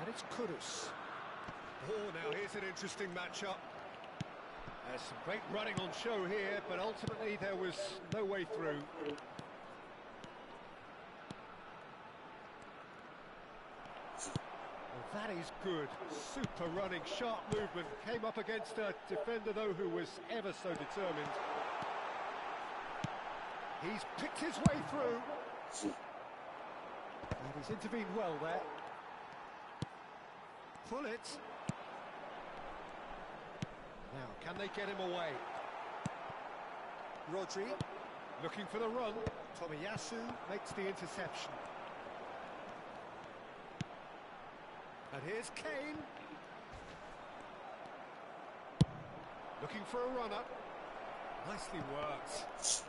And it's Kudus. Oh, now here's an interesting matchup. There's some great running on show here, but ultimately there was no way through. Well, that is good. Super running, sharp movement. Came up against a defender, though, who was ever so determined. He's picked his way through. And he's intervened well there. Pull it. Now, can they get him away? Rodri, looking for the run. Tomiyasu makes the interception. And here's Kane. Looking for a runner. Nicely worked.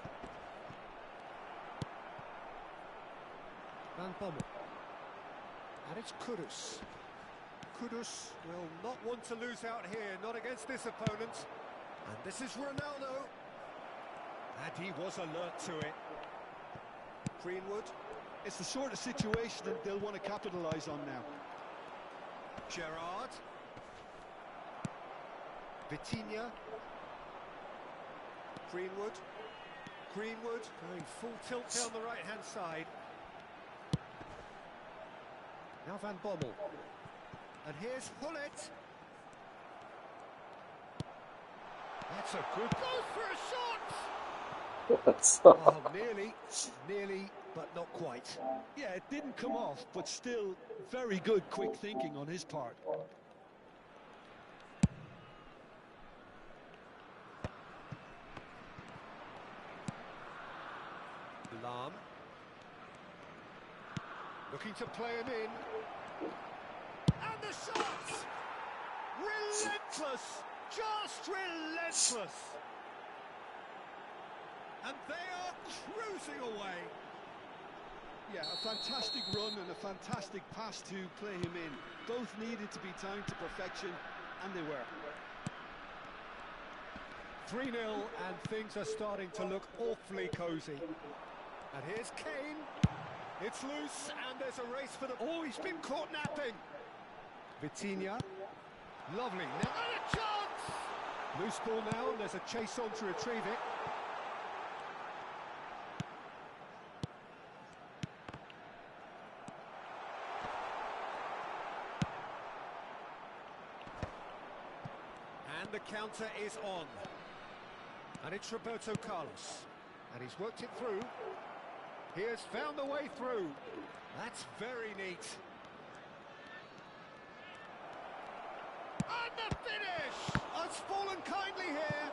Van Bommel. And it's Kudus. Kudus will not want to lose out here, not against this opponent. And this is Ronaldo. And he was alert to it. Greenwood. It's the sort of situation that they'll want to capitalise on now. Gerrard. Vitinha. Greenwood. Greenwood going full tilt down the right-hand side. Now Van Bommel. And here's Hullet. That's a good goal for a shot. Oh, nearly, but not quite. Yeah, it didn't come off, but still very good quick thinking on his part. Lahm. Looking to play him in. And the shot! Relentless! Just relentless! And they are cruising away. Yeah, a fantastic run and a fantastic pass to play him in. Both needed to be timed to perfection, and they were. 3-0, and things are starting to look awfully cosy. And here's Kane. It's loose, and there's a race for the... Oh, he's been caught napping. Vitinha. Lovely. Now, and a chance! Loose ball now, and there's a chase on to retrieve it. And the counter is on. And it's Roberto Carlos. And he's worked it through. He has found the way through. That's very neat. And the finish! It's fallen kindly here.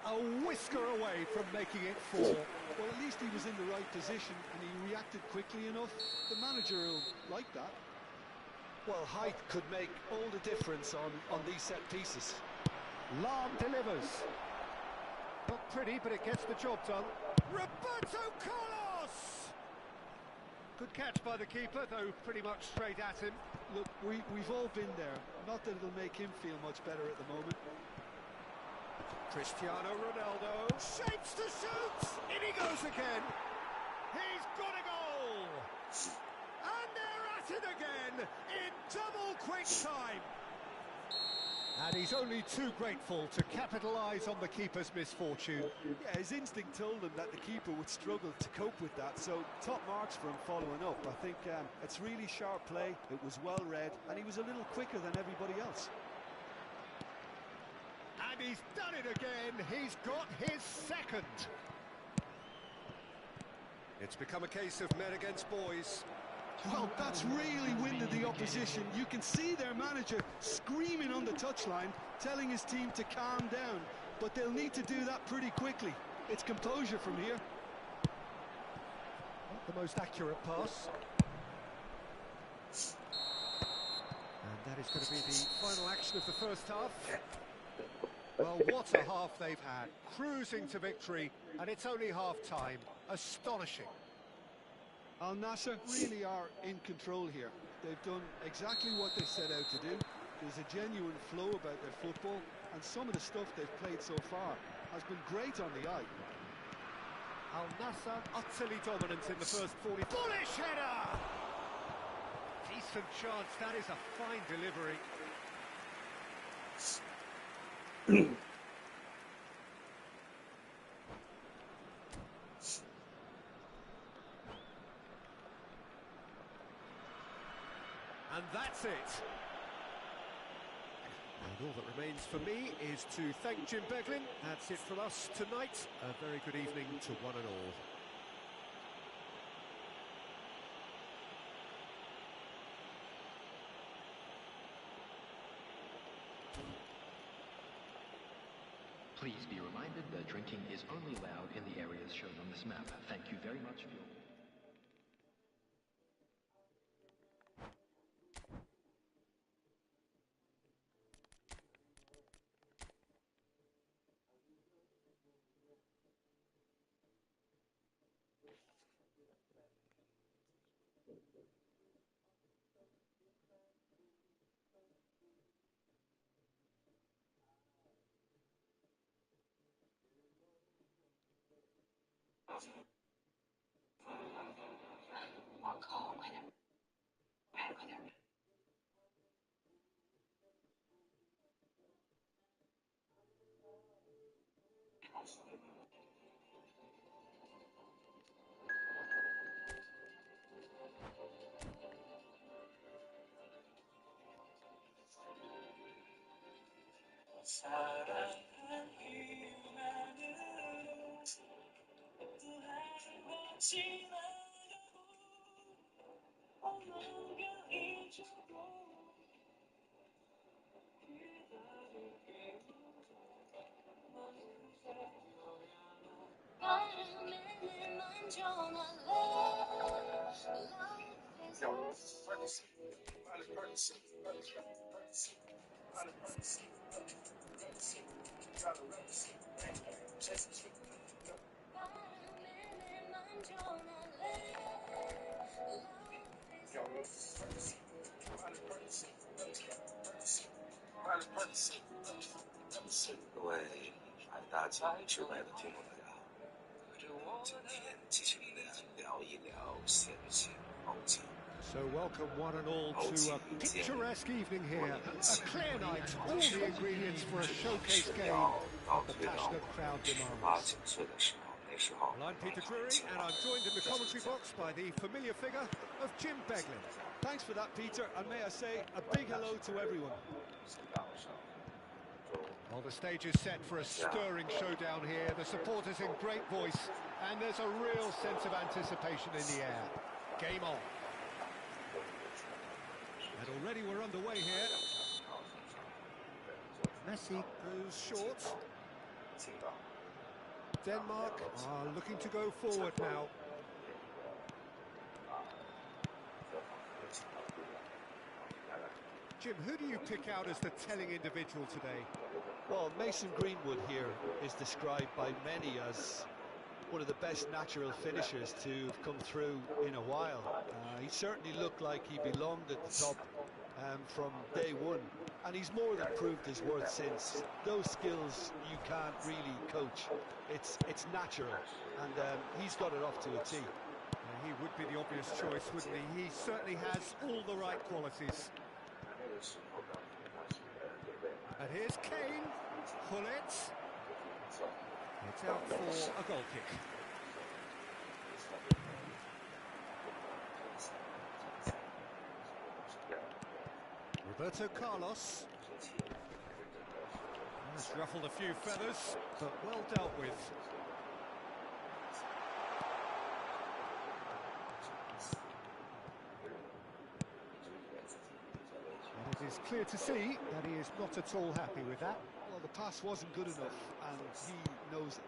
A whisker away from making it 4. Well, at least he was in the right position and he reacted quickly enough. The manager will like that. Well, height could make all the difference on these set pieces. Lahm delivers. Not pretty, but it gets the job done. Roberto Carlos! Good catch by the keeper, though pretty much straight at him. Look, we've all been there. Not that it'll make him feel much better at the moment. Cristiano Ronaldo shapes to shoot! In he goes again! He's got a goal! And they're at it again in double quick time! And he's only too grateful to capitalise on the keeper's misfortune. Yeah, his instinct told him that the keeper would struggle to cope with that, so top marks for him following up. I think it's really sharp play, it was well read, and he was a little quicker than everybody else. And he's done it again, he's got his second. It's become a case of men against boys. Well, that's really winded the opposition. You can see their manager screaming on the touchline, telling his team to calm down. But they'll need to do that pretty quickly. It's composure from here. Not the most accurate pass. And that is going to be the final action of the first half. Well, what a half they've had. Cruising to victory, and it's only half-time. Astonishing. Al Nassr really are in control here. They've done exactly what they set out to do. There's a genuine flow about their football, and some of the stuff they've played so far has been great on the eye. Al Nassr utterly dominant in the first 40. Bullish header! He's decent chance. That is a fine delivery. And that's it. And all that remains for me is to thank Jim Beglin. That's it from us tonight. A very good evening to one and all. Please be reminded that drinking is only allowed in the areas shown on this map. Thank you very much for your...各位爱大家之外的听众大家好，今天继续聊一聊线性奥景。 So welcome one and all to a picturesque evening here, a clear night, all the ingredients for a showcase game that the passionate crowd demands. Well, I'm Peter Drury, and I'm joined in the commentary box by the familiar figure of Jim Beglin. Thanks for that, Peter, and may I say a big hello to everyone. Well, the stage is set for a stirring showdown here, the supporters in great voice, and there's a real sense of anticipation in the air. Game on. And already we're underway here. Messi goes short. Denmark are looking to go forward now. Jim, who do you pick out as the telling individual today? Well, Mason Greenwood here is described by many as one of the best natural finishers to have come through in a while. He certainly looked like he belonged at the top from day one, and he's more than proved his worth since. Those skills you can't really coach. It's natural, and he's got it off to a T. He would be the obvious choice, wouldn't he? He certainly has all the right qualities. And here's Kane. Hullet. It's out for a goal kick. Roberto Carlos. Has ruffled a few feathers, but well dealt with. And it is clear to see that he is not at all happy with that. Well, the pass wasn't good enough, and he knows it.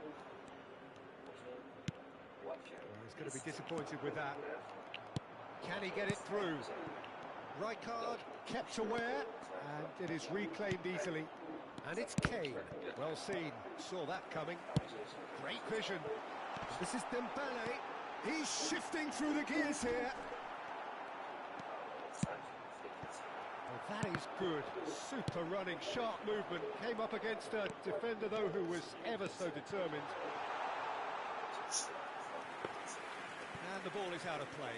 Well, he's going to be disappointed with that. Can he get it through? Rijkaard kept aware, and it is reclaimed easily. And it's Kane. Well seen. Saw that coming. Great vision. This is Dembele. He's shifting through the gears here. Well, that is good. Super running, sharp movement. Came up against a defender, though, who was ever so determined. And the ball is out of play.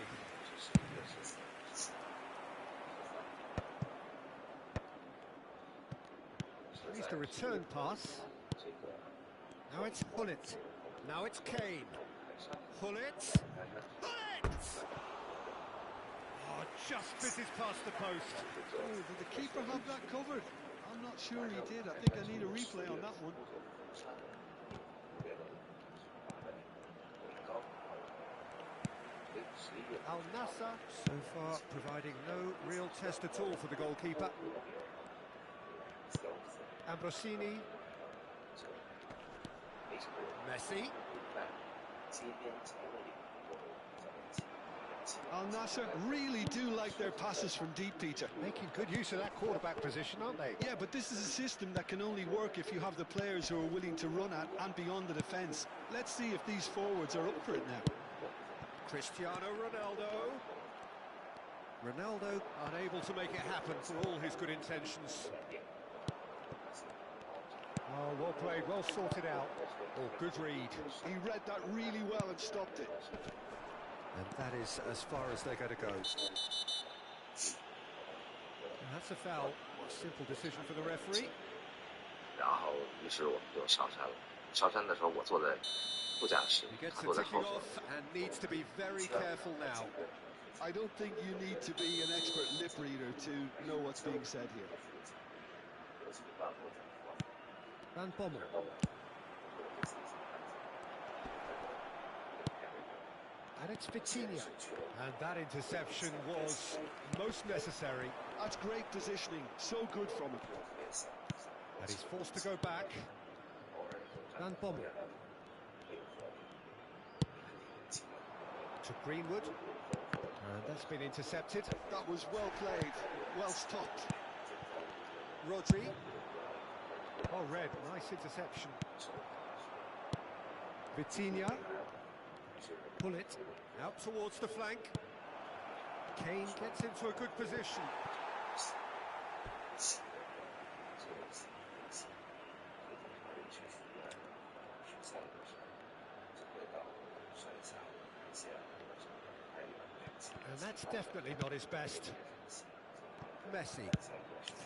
At least a return pass. Now it's Hullet. Now it's Kane. Hullet. Hullet! Oh, just misses past the post. Oh, did the keeper have that covered? I'm not sure he did. I think I need a replay on that one. Al Nassr so far providing no real test at all for the goalkeeper. Ambrosini. Messi. Al Nassr really do like their passes from deep, Peter. Making good use of that quarterback position, aren't they? Yeah, but this is a system that can only work if you have the players who are willing to run at and beyond the defence. Let's see if these forwards are up for it now. Cristiano Ronaldo. Ronaldo unable to make it happen for all his good intentions. Oh, well played, well sorted out. Oh, good read. He read that really well and stopped it. And that is as far as they're going to go. And that's a foul. Simple decision for the referee. 然后，于是我们就上山了。上山的时候，我坐在副驾驶， He gets 他 the 坐在 ticking 后座。 off and needs to be very careful now. I don't think you need to be an expert lip reader to know what's being said here. Van Bommel. And it's Vitinha. And that interception was most necessary. That's great positioning. So good from him. And he's forced to go back. Van Bommel. To Greenwood. And that's been intercepted. That was well played. Well stopped. Rodri. Oh, red. Nice interception. Vitinha. Pull it. Out towards the flank. Kane gets into a good position. And that's definitely not his best. Messi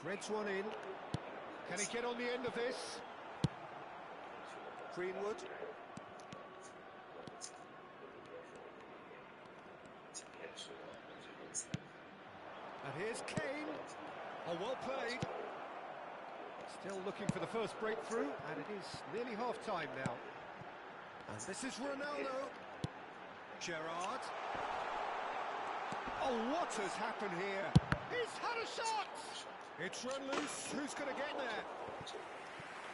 threads one in. Can he get on the end of this? Greenwood. And here's Kane. Oh, well played. Still looking for the first breakthrough, and it is nearly half-time now. And this is Ronaldo. Gerrard. Oh, what has happened here? He's had a shot! It's run loose. Who's going to get there?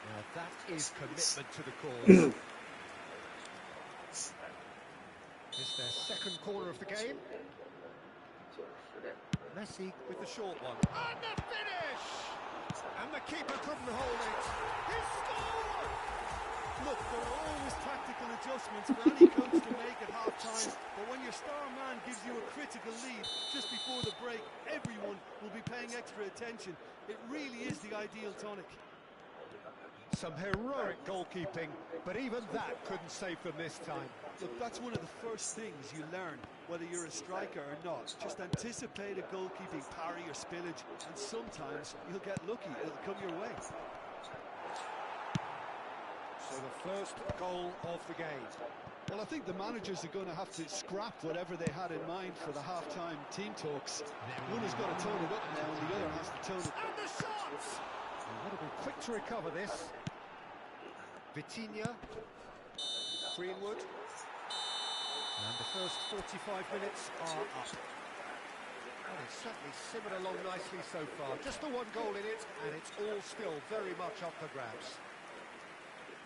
Now that is commitment to the cause. It's their second corner of the game. Messi with the short one. And the finish! And the keeper couldn't hold it. He scored! Look, there are always tactical adjustments for any coach to make at half-time, but when your star man gives you a critical lead just before the break, everyone will be paying extra attention. It really is the ideal tonic. Some heroic goalkeeping, but even that couldn't save them this time. Look, that's one of the first things you learn, whether you're a striker or not. Just anticipate a goalkeeping parry or spillage, and sometimes you'll get lucky. It'll come your way. So the first goal of the game. Well, I think the managers are going to have to scrap whatever they had in mind for the half-time team talks. One has got to tone it up now, and the other has to tone it. And the shots! They want to be quick to recover this. Vitinha. Greenwood. And the first 45 minutes are up. Well, it's certainly simmered along nicely so far. Just the one goal in it, and it's all still very much up for grabs.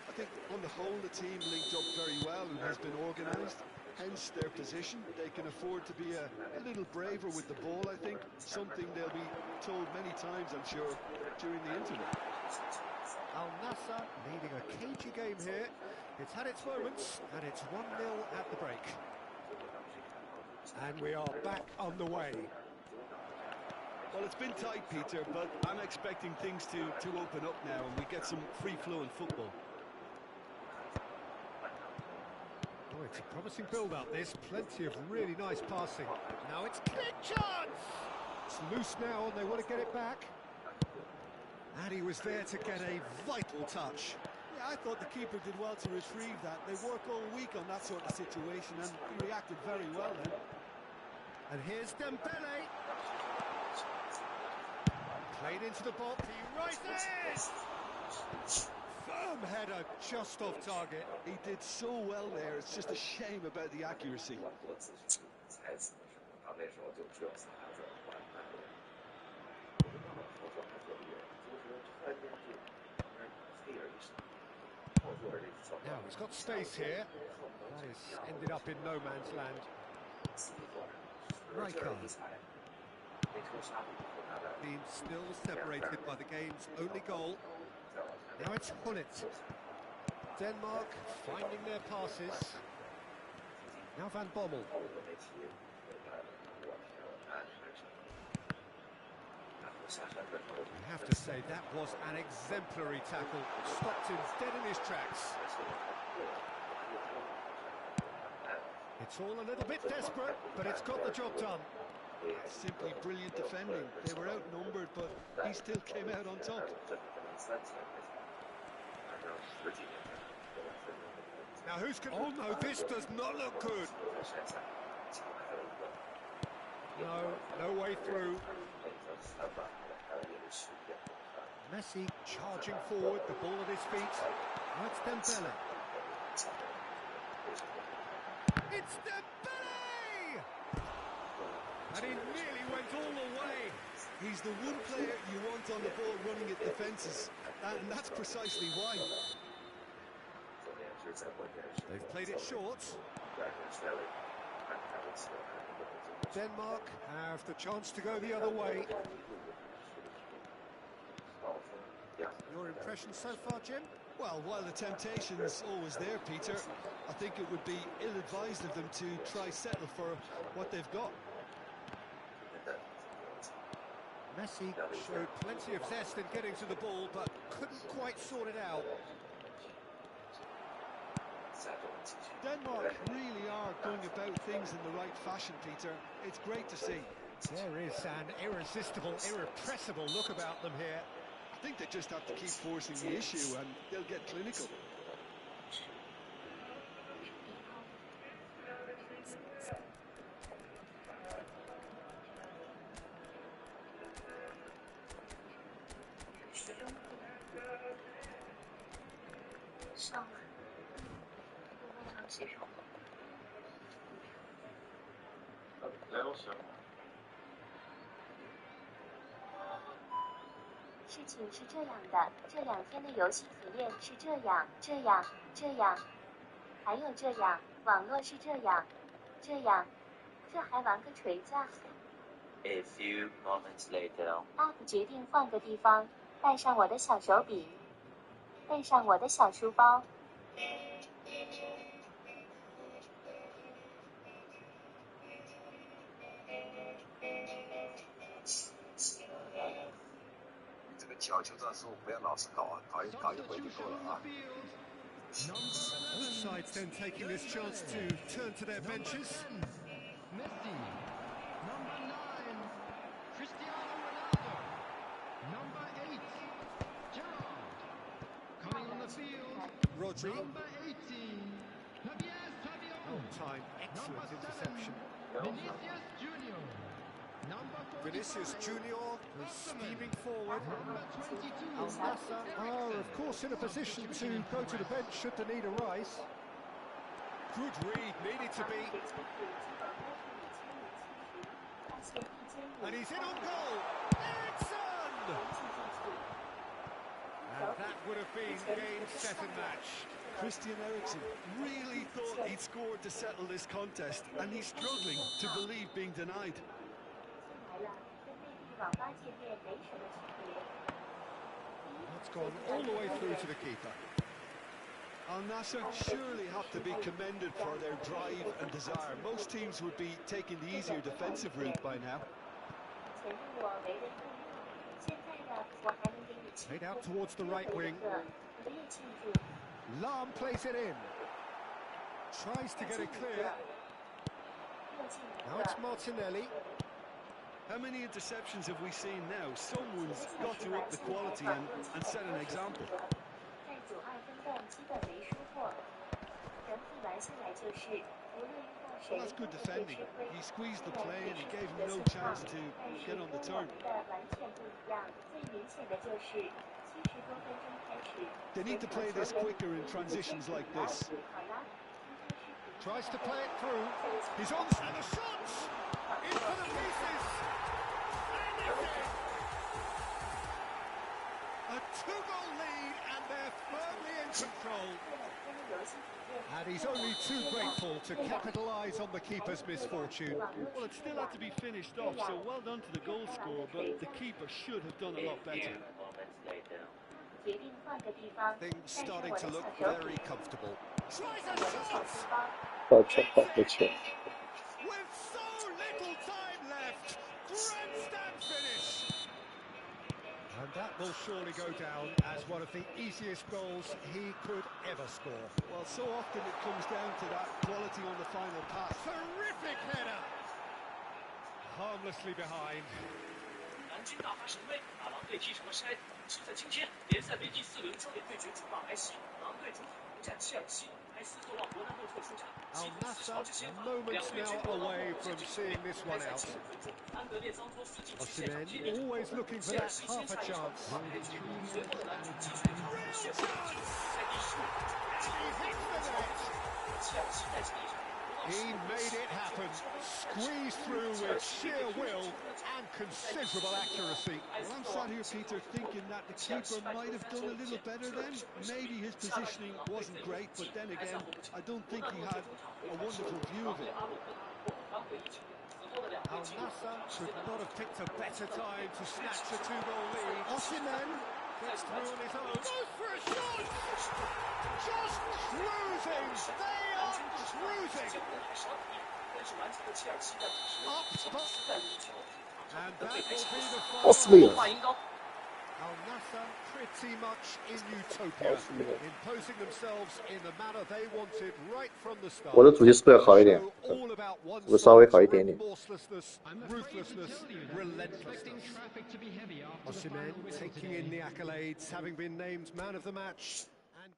I think on the whole the team linked up very well and has been organised, hence their position. They can afford to be a little braver with the ball, I think, something they'll be told many times, I'm sure, during the interval. Al Nassr leading a cagey game here. It's had its moments, and it's 1-0 at the break. And we are back on the way. Well, it's been tight, Peter, but I'm expecting things to open up now and we get some free-flowing football. Oh, it's a promising build-up, this. Plenty of really nice passing. Now it's big chance! It's loose now, and they want to get it back. And he was there to get a vital touch. Yeah, I thought the keeper did well to retrieve that. They work all week on that sort of situation, and he reacted very well then. And here's Dembele. Played into the box. He rises! Firm header, just off target. He did so well there. It's just a shame about the accuracy. Now he's got space here. That is ended up in no man's land. Rijkaard. Being still separated by the game's only goal. Now it's Gullit. Denmark finding their passes. Now Van Bommel. I have to say that was an exemplary tackle. Stopped him dead in his tracks. It's all a little bit desperate, but it's got the job done. Simply brilliant defending. They were outnumbered, but he still came out on top. Now who's going? Oh no, this does not look good. No way through. Messi charging forward, the ball at his feet. Now it's Dembele. It's Dembele! And he nearly went all the way. He's the one player you want on the ball running at defences, and that's precisely why. They've played it short. Denmark have the chance to go the other way. Your impression so far, Jim? Well, while the temptation's always there, Peter, I think it would be ill-advised of them to try settle for what they've got. Messi showed plenty of zest in getting to the ball, but couldn't quite sort it out. Denmark really are going about things in the right fashion, Peter. It's great to see. There is an irresistible, irrepressible look about them here. I think they just have to keep forcing the issue and they'll get clinical.事情是这样的，这2天的游戏体验是这样，还有这样，网络是这样，这还玩个锤子啊 A few moments later.！App 决定换个地方，带上我的小手柄，背上我的小书包。小球战术不要老是搞啊，搞一回就够了啊。Both sides then taking this chance to turn to their benches. Messi, number 9, Cristiano Ronaldo, number 8, Gerrard, coming on the field, Rodri. number 18, Javier Savio, On-time, excellent interception. Vinicius Junior, number 44, Vinicius Junior was scheming forward. number 22, Al Nassr are, of course, in a position to go to the bench should the need arise. Good read, needed to be. And he's in on goal. Eriksson! And that would have been game, set and match. Christian Eriksen really thought he'd scored to settle this contest, and he's struggling to believe being denied. That's gone all the way through to the keeper. Al Nassr surely have to be commended for their drive and desire. Most teams would be taking the easier defensive route by now. Played out towards the right wing. Lahm plays it in. Tries to get it clear. Now it's Martinelli. How many interceptions have we seen now? Someone's got to up the quality and set an example. 在92分段基本没输过，整体玩下来就是，无论遇到谁 Well, that's 都 good 不会 defending. 吃亏。 He squeezed the 虽然 play 也 and 是 he 自 gave 己 him 的 no 损耗， chance to 但是 get on the 跟 turn. 我们的完全不一样。最明显的就是70多分钟开始， They need to play this quicker in transitions like this. 好啦， Tries to play it through. He's on and the shots into the pieces. And it's in. A 2-goal lead and they're firmly in control. 为了天的游戏体验， And he's only too grateful to capitalise on the keeper's misfortune. Well, it still had to be finished off, so well done to the goal scorer, but the keeper should have done a lot better. 决定换个地方， Things 带上 starting 我 to 的 look 小手笔， very comfortable. 带 Tries 上 a 我的小 shot 书包。 好球！ with so little time left. Grandstand finish. And that will surely go down as one of the easiest goals he could ever score. Well, so often it comes down to that quality on the final pass. Terrific header. Harmlessly behind. 南京大发神威，把狼队踢成了筛子。是在今天联赛杯第4轮焦点对决主场来袭，狼队主场迎战切尔西，埃斯受到伯南诺特出场， Al Nassr moments now away from seeing this one out. 安德烈桑托斯禁区现场 Osimhen always looking for that half a chance. 随后的拦阻击碎条路线，在第15分钟， He hits the net. 切尔西在这一场。 He made it happen. Squeezed through with sheer will and considerable accuracy. Well, I'm sat here, Peter, thinking that the keeper might have done a little better then. Maybe his positioning wasn't great, but then again, I don't think he had a wonderful view of it. Al Nassr could not have picked a better time to snatch a 2-goal lead. Osimhen gets through on his own. Goes for a shot! Just cruising! They are cruising! Up, but... And that will be the final. Osimhen. Al Nassr pretty much in utopia, imposing themselves in the manner they wanted right from the start. 我的主机是不是要好一点？ All about one 我稍微好一点点。 remorselessness, ruthlessness, relentlessness. Traffic to be heavy after the Osimhen final whistle taking in today. the accolades, having been named man of the match. And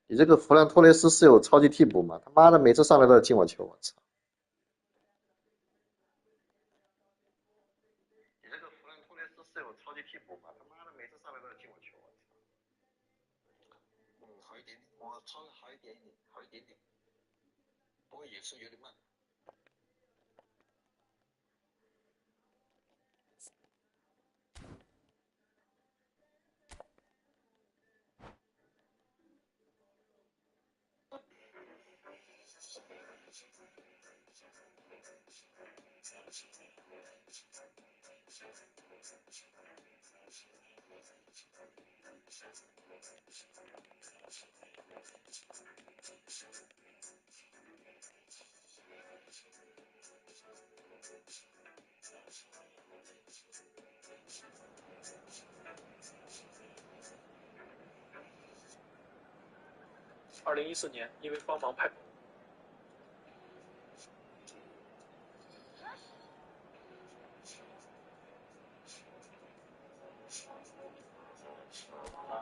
你这个弗兰托雷斯是有超级替补吗？他妈的，每次上来都要进我球，我操！你这个弗兰托雷斯是有超级替补吗？他妈的，每次上来都要进我球，我操！好一点点，我穿的好一点点，好一点点，不过也是有点慢。2014年，因为帮忙派。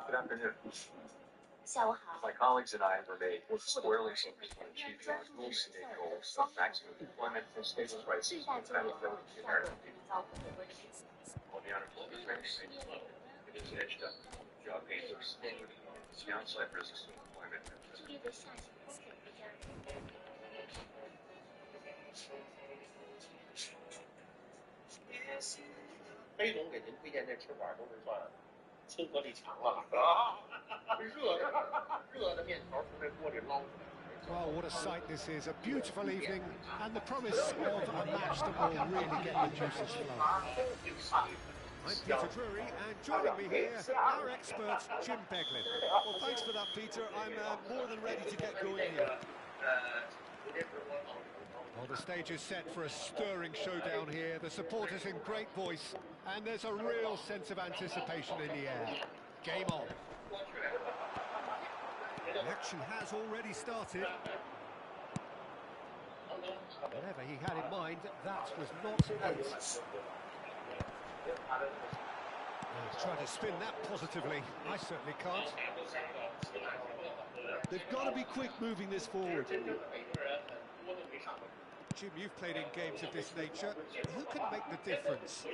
Good afternoon. 下午好。 My colleagues and I remain squarely focused on achieving our goal-state goals of maximum employment and stable prices 最大 and 就业 benefit 和 to 低 the 价 American 的 people. 造福很多人。 While the unemployment rate remains low, it is edged up. Job gains are slower. Downside risks to employment. 就业的下行风险不佳。 黑龙给您推荐这吃法都是算亲和力强了啊！热的面条从这锅里捞出来。 well, what a sight this is. A beautiful evening and the promise of a match that will really get the juices flowing. I'm Peter Drury, and joining me here, our expert, Jim Beglin. Well, thanks for that, Peter. I'm more than ready to get going here. Well, the stage is set for a stirring showdown here. The supporters in great voice, and there's a real sense of anticipation in the air. Game on. The action has already started. Whatever he had in mind, that was not it. He's trying to spin that positively. I certainly can't. They've got to be quick moving this forward. Jim, you've played in games of this nature. Who can make the difference?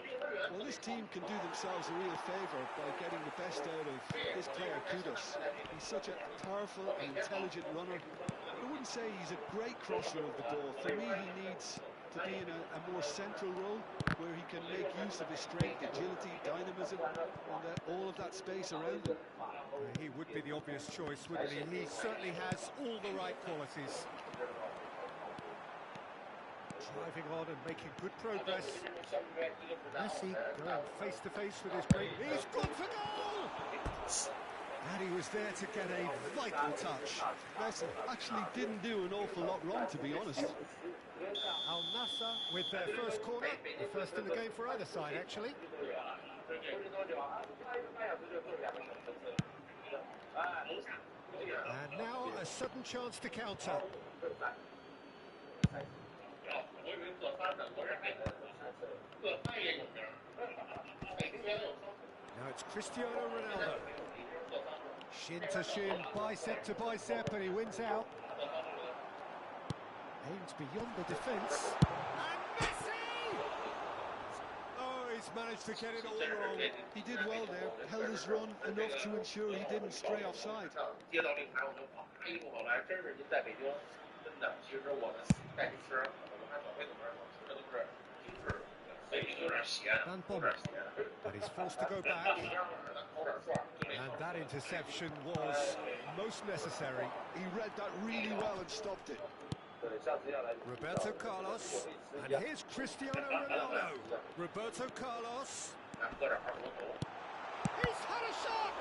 Well, this team can do themselves a real favour by getting the best out of this player, Kudus. He's such a powerful and intelligent runner. I wouldn't say he's a great crosser of the ball. For me, he needs to be in a more central role where he can make use of his strength, agility, dynamism, and all of that space around him. He would be the obvious choice, wouldn't he? He certainly has all the right qualities. Driving on and making good progress. Messi going face to face with his great. He's gone for goal! And he was there to get a vital touch. Messi actually didn't do an awful lot wrong, to be honest. Al Nassr with their first corner, the first in the game for either side, actually. And now a sudden chance to counter. Now it's Cristiano Ronaldo. Shin to shin, bicep to bicep, and he wins out. Aims beyond the defence. And Messi! Oh, he's managed to get it all wrong. He did well there, held his run enough to ensure he didn't stray offside. Van Bommel, but he's forced to go back. And that interception was most necessary. He read that really well and stopped it. Roberto Carlos, and here's Cristiano Ronaldo. Roberto Carlos. He's had a shot!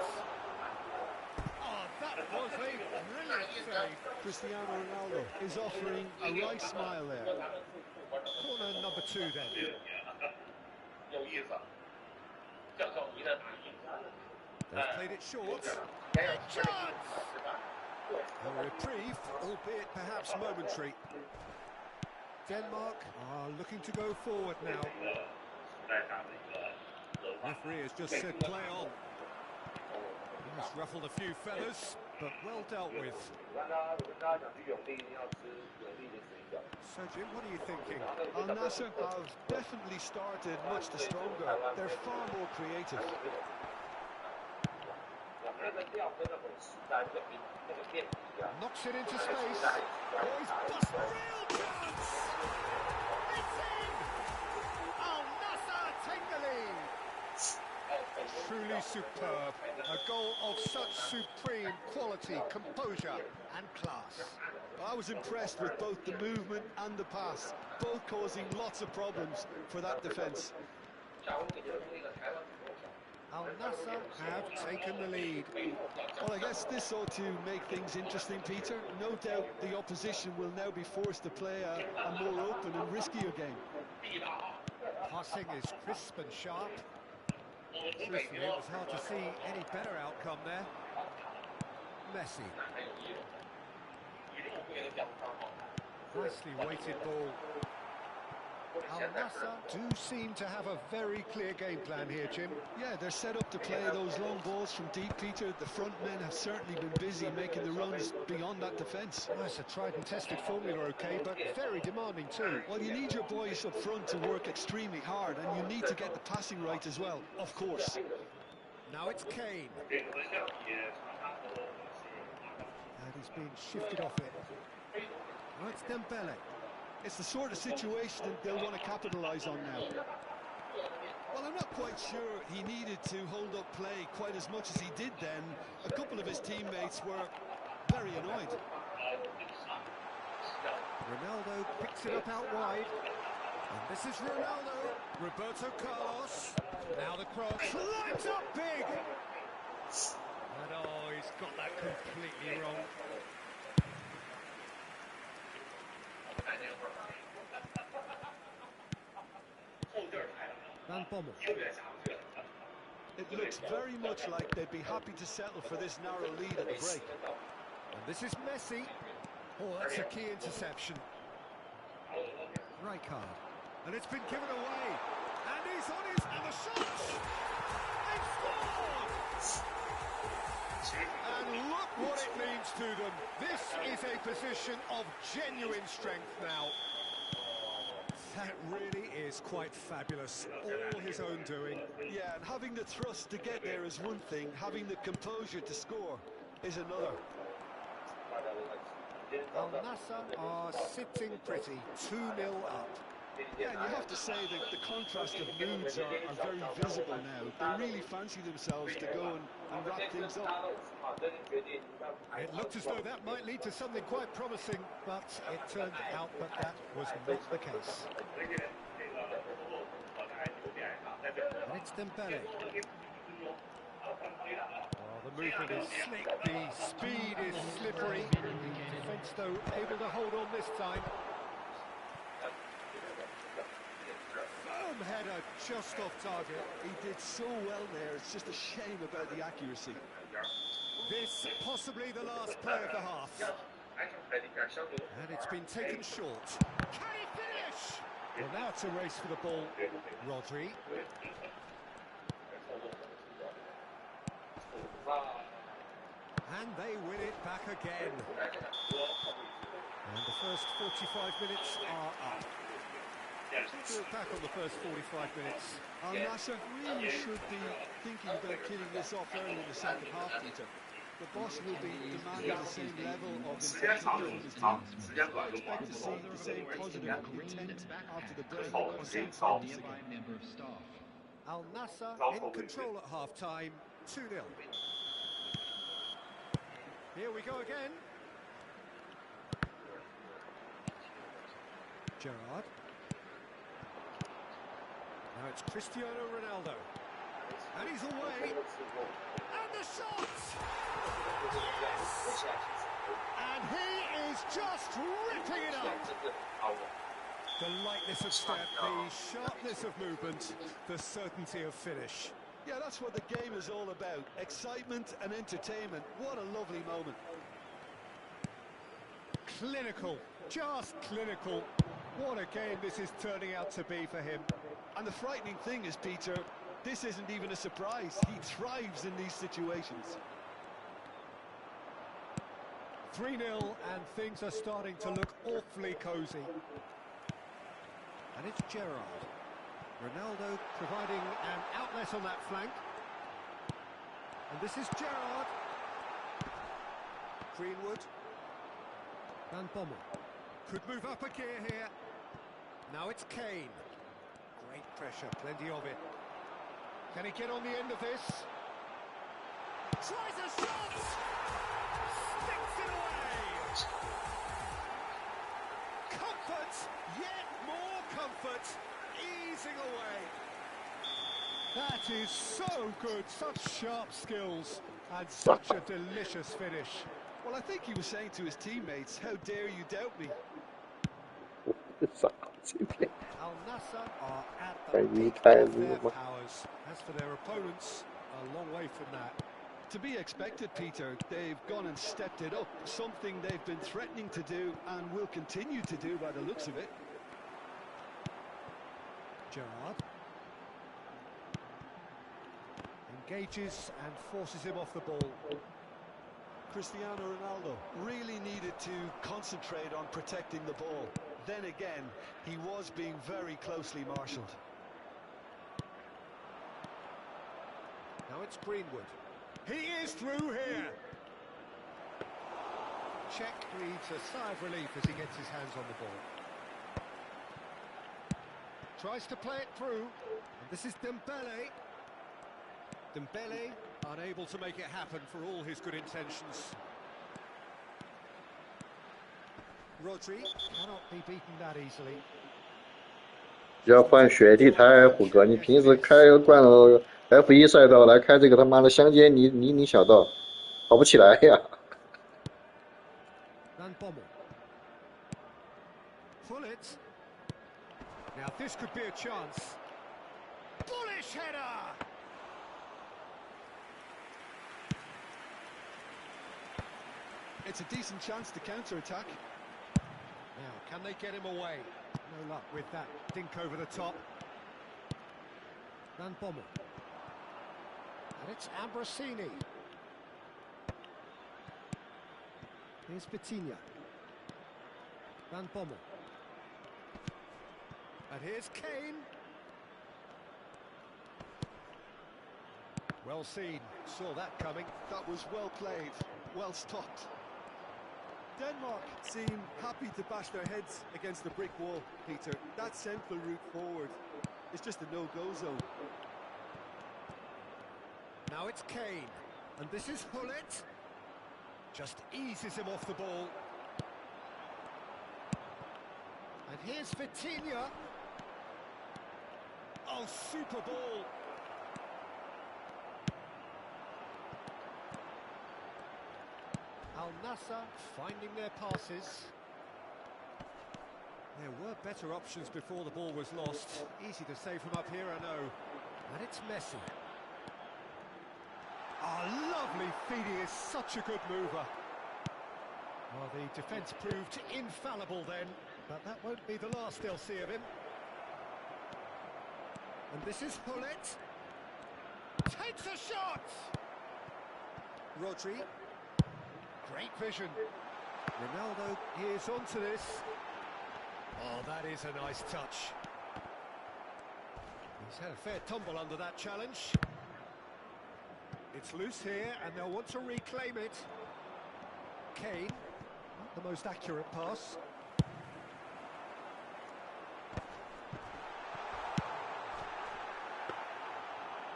Oh, that was a brilliant save. Cristiano Ronaldo is offering a right smile there. Corner number 2 then. They've played it short. Chance! A reprieve, albeit perhaps momentary. Denmark are looking to go forward now. Referee has just said play on. He's ruffled a few feathers, but well dealt with. So Jim, what are you thinking? Al Nassr have definitely started much the stronger. They're far more creative. Knocks it into space. Oh, he's bust. Real chance! It's in! Al Nassr take the lead. Truly superb. A goal of such supreme quality, composure and class. I was impressed with both the movement and the pass, both causing lots of problems for that defence. Al Nassr have taken the lead. Well, I guess this ought to make things interesting, Peter. No doubt the opposition will now be forced to play a more open and riskier game. Passing is crisp and sharp. Truthfully, it was hard to see any better outcome there. Messi. Nicely weighted ball. Al Nassr do seem to have a very clear game plan here, Jim. Yeah, they're set up to play those long balls from deep, Peter. The front men have certainly been busy making the runs beyond that defence. Well, it's a tried and tested formula, okay, but very demanding too. Well, you need your boys up front to work extremely hard, and you need to get the passing right as well, of course. Now it's Kane. And he's being shifted off it. Now it's Dembele. It's the sort of situation that they'll want to capitalise on now. Well, I'm not quite sure he needed to hold up play quite as much as he did then. A couple of his teammates were very annoyed. Ronaldo picks it up out wide. And this is Ronaldo. Roberto Carlos. Now the cross. Climbs up big. And oh, he's got that completely wrong. Van Bommel. It looks very much like they'd be happy to settle for this narrow lead at the break. And this is Messi. Oh, that's a key interception. Rijkaard. And it's been given away. And he's on his... And the shot! They've scored! And look what it means to them. This is a position of genuine strength now. That really is quite fabulous. All his own doing. Yeah, and having the thrust to get there is one thing. Having the composure to score is another. Al Nassr are sitting pretty, 2-0 up. Yeah, and you have to say that the contrast of moods are very visible now. They really fancy themselves to go and wrap things up. It looked as though that might lead to something quite promising, but it turned out that was not the case. And it's Dembele. Oh, the movement is slick, the speed is slippery. The defence, though, able to hold on this time. Firm header just off target. He did so well there, it's just a shame about the accuracy. This possibly the last play of the half. And it's been taken short. Can he finish? Well, now it's a race for the ball. Rodri. And they win it back again. And the first 45 minutes are up. Look back on the first 45 minutes. Al Nassr really should be thinking about killing this off early in the second half, Peter. The boss will be demanding the same level of intensity from his team. I expect to see the same positive intent after the break against Leipzig. Al Nassr in control at half-time, 2-0. Here we go again. Gerrard. Now it's Cristiano Ronaldo. And he's away. And the shot! Yes! And he is just ripping it up. The lightness of step, the sharpness of movement, the certainty of finish. Yeah, that's what the game is all about. Excitement and entertainment. What a lovely moment. Clinical, just clinical. What a game this is turning out to be for him. And the frightening thing is, Peter, this isn't even a surprise. He thrives in these situations. 3-0 and things are starting to look awfully cosy. And it's Gerrard. Ronaldo providing an outlet on that flank. And this is Gerrard. Greenwood. Van Bommel. Could move up a gear here. Now it's Kane. Great pressure, plenty of it. Can he get on the end of this? Tries a shot! Sticks it away! Comfort, yet more comfort, easing away. That is so good, such sharp skills, and such a delicious finish. Well, I think he was saying to his teammates, how dare you doubt me? Al Nassr are at the peak of their powers. As for their opponents, a long way from that. To be expected, Peter. They've gone and stepped it up, something they've been threatening to do and will continue to do by the looks of it. Gerrard engages and forces him off the ball. Cristiano Ronaldo really needed to concentrate on protecting the ball. Then again, he was being very closely marshalled. Now it's Greenwood. He is through here. Czech breathes a sigh of relief as he gets his hands on the ball. Tries to play it through. And this is Dembele. Dembele unable to make it happen for all his good intentions. Rodri cannot be beaten that easily. 要换雪地胎，虎哥，你平时开惯了 F1 赛道来开这个他妈的乡间泥泞小道，跑不起来呀。Van Bommel. Pull it. Now this could be a chance. Bullish header. It's a decent chance to counter-attack. Now, can they get him away? No luck with that dink over the top. Van Bommel. And it's Ambrosini. Here's Vitinha. Van Bommel. And here's Kane. Well seen, saw that coming. That was well played, well stopped. Denmark seem happy to bash their heads against the brick wall, Peter. That central route forward is just a no-go zone. Now it's Kane, and this is Hullet. Just eases him off the ball. And here's Vitinha. Oh, super ball. Al Nassr finding their passes. There were better options before the ball was lost. Easy to say from up here, I know. And it's Messi. Oh, lovely feed. He is such a good mover. Well, the defence proved infallible then, but that won't be the last they'll see of him. And this is Hullet. Takes a shot! Rodri. Great vision. Ronaldo is onto this. Oh, that is a nice touch. He's had a fair tumble under that challenge. It's loose here, and they'll want to reclaim it. Kane, not the most accurate pass.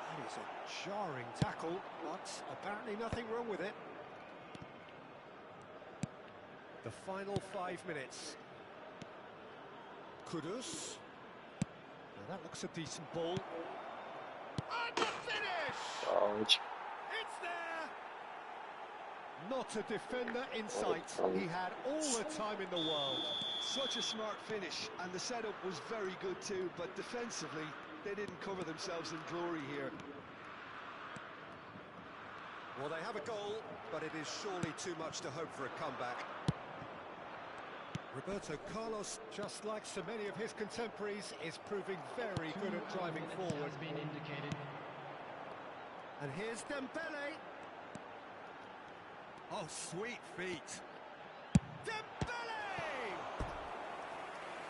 That is a jarring tackle, but apparently nothing wrong with it. The final 5 minutes. Kudus. Now that looks a decent ball. And the finish! Ouch. It's there! Not a defender in sight. He had all the time in the world. Such a smart finish, and the setup was very good too, but defensively, they didn't cover themselves in glory here. Well, they have a goal, but it is surely too much to hope for a comeback. Roberto Carlos, just like so many of his contemporaries, is proving very good at driving forward. Been indicated. And here's Dembele. Oh, sweet feet. Dembele!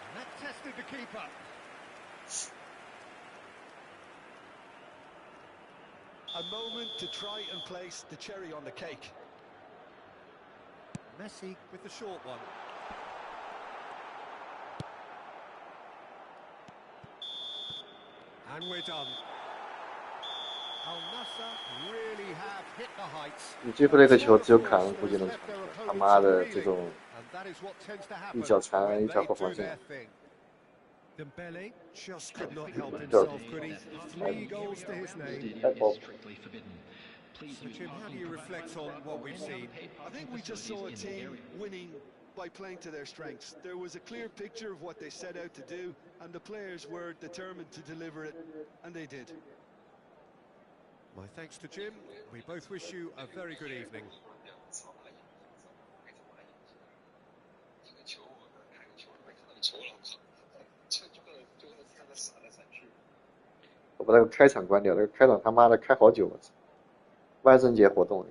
And that tested the keeper. A moment to try and place the cherry on the cake. Messi with the short one. And we're done. Al Nassr really have hit the heights. 你最后那个球只有凯恩估计能传球，他妈的这种 And that is what tends to happen 一脚传 when 一脚 they 后 do 防线 their。thing. Dembele just could not help himself, could he? 3 goals to his name. Is strictly forbidden. Please So, use Jim, how do you reflect on what we've seen? I think we just saw a team winning by playing to their strengths. There was a clear picture of what they set out to do, and the players were determined to deliver it, and they did. My thanks to Jim. We both wish you a very good evening. 这个球我看个球没看到球了，我靠，就看他闪来闪去。我把那个开场关掉，那个开场他妈的开好久，我操！万圣节活动。